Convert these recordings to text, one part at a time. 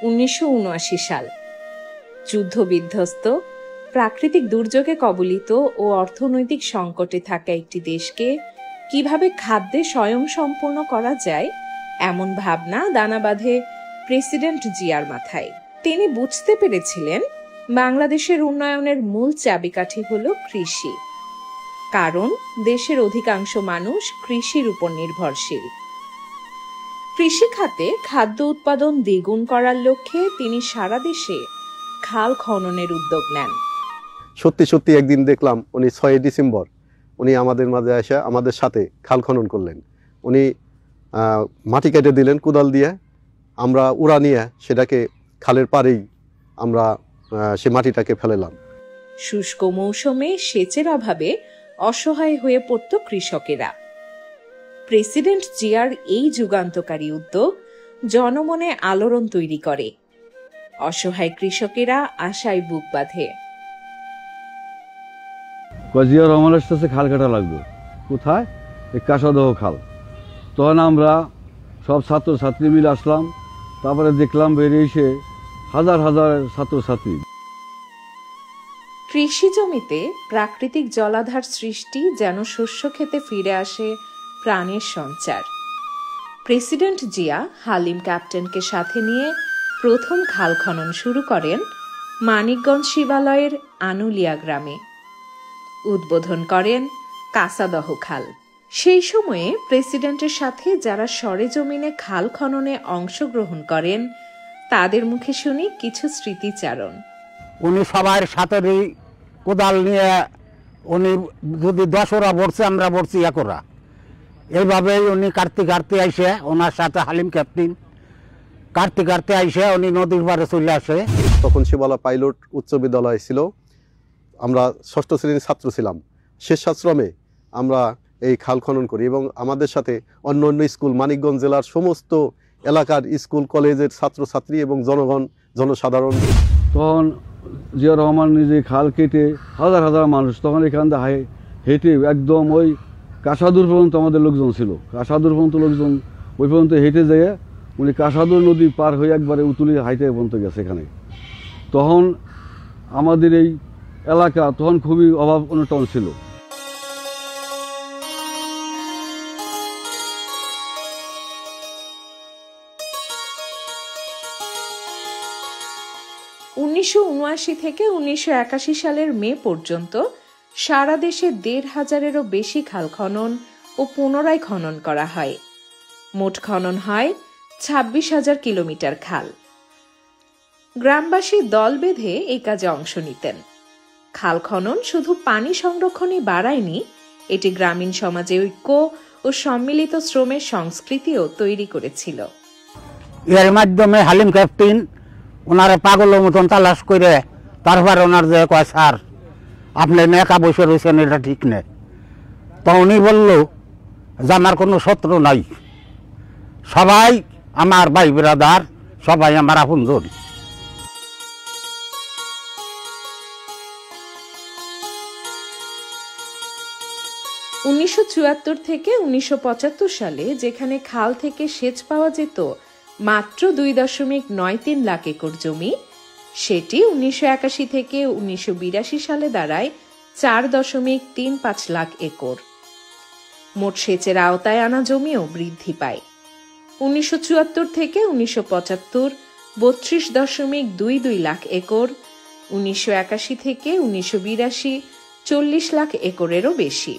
1979 সাল। যুদ্ধবিধ্বস্ত, প্রাকৃতিক দুর্যোগে কবলিত ও অর্থনৈতিক সংকটে থাকা একটি দেশকে কিভাবে খাদ্যে স্বয়ংসম্পূর্ণ করা যায় এমন ভাবনা দানা বাঁধে প্রেসিডেন্ট জিয়ার মাথায়। তিনি বুঝতে পেরেছিলেন বাংলাদেশের উন্নয়নের মূল চাবিকাঠি হল কৃষি, কারণ দেশের অধিকাংশ মানুষ কৃষির উপর নির্ভরশীল। কৃষি খাতে খাদ্য উৎপাদন দ্বিগুণ করার লক্ষ্যে তিনি সারা দেশে খাল খননের উদ্যোগ নেন। সত্যি সত্যি একদিন দেখলাম উনি 6 ডিসেম্বর উনি আমাদের মাঝে এসে আমাদের সাথে খাল খনন করলেন। উনি মাটি কেটে দিলেন কোদাল দিয়ে, আমরা উড়া নিয়ে সেটাকে খালের পাড়েই আমরা সে মাটিটাকে ফেলেলাম। শুষ্ক মৌসুমে সেচের অভাবে অসহায় হয়ে পড়ত কৃষকেরা। প্রেসিডেন্ট জিয়ার এই যুগান্তকারী উদ্যোগ জনমনে আলোড়ন তৈরি করে। অসহায় কৃষকেরা আশায় বুক বাঁধে। জিয়া রহমানের কাছে খাল কাটা লাগবে, কোথায়? এই কাঁসাদহ খাল। তখন আমরা সব ছাত্রছাত্রী মিলে আসলাম, তারপরে দেখলাম বেরিয়ে এসে হাজার হাজার ছাত্রছাত্রী। কৃষি জমিতে প্রাকৃতিক জলাধার সৃষ্টি যেন শস্য খেতে ফিরে আসে প্রাণের সঞ্চার। প্রেসিডেন্ট জিয়া হালিম ক্যাপ্টেনকে সাথে নিয়ে প্রথম খাল খনন শুরু করেন মানিকগঞ্জ শিবালয়ের আনুলিয়া গ্রামে। উদ্বোধন করেন কাঁসাদহ খাল। সেই সময়ে প্রেসিডেন্টের সাথে যারা সরেজমিনে খাল খননে অংশগ্রহণ করেন তাদের মুখে শুনি কিছু স্মৃতিচারণ। উনি সবার সাথে কোদাল নিয়ে উনি যদি 10 ওরা বসছে আমরা বসছি 1 ওরা, এইভাবেই উনি কাটতে কাটতে আইসে ওনার সাথে হালিম ক্যাপ্টেন কাটতে কাটতে আইসে উনি নদীর পাড়ে চলে আসে। তখন শিবালয় পাইলট উচ্চ বিদ্যালয় ছিল, আমরা 6ষ্ঠ শ্রেণীর ছাত্র ছিলাম। স্বেচ্ছাশ্রমে আমরা এই খাল খনন করি এবং আমাদের সাথে অন্য অন্য স্কুল, মানিকগঞ্জ জেলার সমস্ত এলাকার স্কুল কলেজের ছাত্রছাত্রী এবং জনসাধারণ। তখন জিয়া রহমান নিজে খাল কেটে হাজার হাজার মানুষ তখন এখান থেকে হেঁটে একদম ওই কাঁসাদুর পর্যন্ত আমাদের লোকজন ছিল। কাঁসাদুর পর্যন্ত লোকজন ওই পর্যন্ত হেঁটে যেয়ে উনি কাঁসাদুর নদী পার হয়ে একবারে উতুলি হাইটে পর্যন্ত গেছে এখানে। তখন আমাদের এই এলাকা তখন খুবই অভাব অনটন ছিল। থেকে 1981 সালের মে পর্যন্ত সারা দেশে 1,500-এরও বেশি খাল খনন ও পুনরায় খনন করা হয়। মোট খনন হয় 26,000 কিলোমিটার খাল। গ্রামবাসী দল বেঁধে এই কাজে অংশ নিতেন। খাল খনন শুধু পানি সংরক্ষণই বাড়ায়নি, এটি গ্রামীণ সমাজে ঐক্য ও সম্মিলিত শ্রমের সংস্কৃতিও তৈরি করেছিল। এর মাধ্যমে হালিম ক্যাপ্টেন ওনারা পাগলের মতন তালাশ করে তারপর ওনার যে কয় স্যার আপনি একা বসে রয়েছেন এটা ঠিক নেই। তো উনি বলল যে আমার কোনো শত্রু নাই, সবাই আমার ভাই ব্রাদার, সবাই আমার আপনজন। থেকে 1975 সালে যেখানে খাল থেকে সেচ পাওয়া যেত মাত্র 2.93 লাখ একর জমি, সেটি 1981 থেকে 1982 সালে দাঁড়ায় 4.35 লাখ একর। মোট সেচের আওতায় আনা জমিও বৃদ্ধি পায়। 1974 থেকে 1975 32.22 লাখ একর, 1981 থেকে 1982 40 লাখ একরেরও বেশি।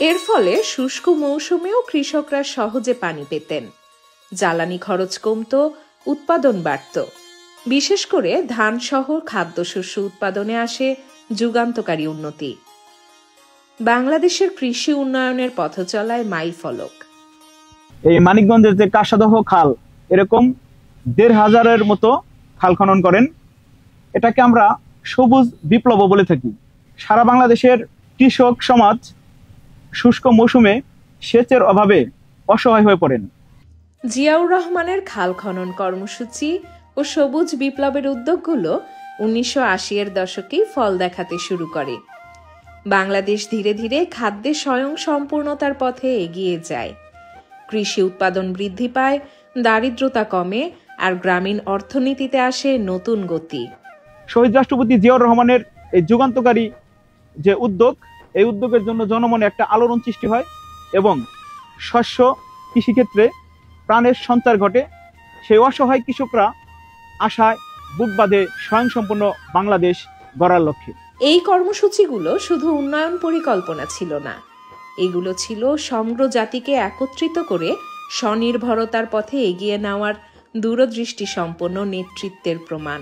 এর ফলে শুষ্ক মৌসুমেও কৃষকরা সহজে পানি পেতেন, জ্বালানি খরচ কমত, উৎপাদন বাড়ত। বিশেষ করে ধান সহ খাদ্যশস্য উৎপাদনে আসে যুগান্তকারী উন্নতি। বাংলাদেশের কৃষি উন্নয়নের পথচলায় মাইল ফলক। এই মানিকগঞ্জের যে কাঁসাদহ খাল, এরকম 1,500-এর মতো খাল খনন করেন। এটাকে আমরা সবুজ বিপ্লব বলে থাকি। সারা বাংলাদেশের কৃষক সমাজ শুষ্ক মৌসুমে সেচের অভাবে অসহায় হয়ে পড়েন। জিয়াউর রহমানের খাল খনন কর্মসূচি ও সবুজ বিপ্লবের উদ্যোগগুলো 1980-এর দশকেই ফল দেখাতে শুরু করে। বাংলাদেশ ধীরে ধীরে খাদ্যে স্বয়ংসম্পূর্ণতার পথে এগিয়ে যায়। কৃষি উৎপাদন বৃদ্ধি পায়, দারিদ্রতা কমে, আর গ্রামীণ অর্থনীতিতে আসে নতুন গতি। শহীদ রাষ্ট্রপতি জিয়াউর রহমানের এই যুগান্তকারী যে উদ্যোগ, এই উদ্যোগের জন্য জনমনে একটা আলোড়ন সৃষ্টি হয় এবং শস্য কৃষিক্ষেত্রে প্রাণের সঞ্চার ঘটে। সেই অসহায় কৃষকরা আশায় বুক বাঁধে স্বয়ংসম্পূর্ণ বাংলাদেশ গড়ার লক্ষ্যে। এই কর্মসূচিগুলো শুধু উন্নয়ন পরিকল্পনা ছিল না, এগুলো ছিল সমগ্র জাতিকে একত্রিত করে স্বনির্ভরতার পথে এগিয়ে নেওয়ার দূরদৃষ্টি সম্পন্ন নেতৃত্বের প্রমাণ।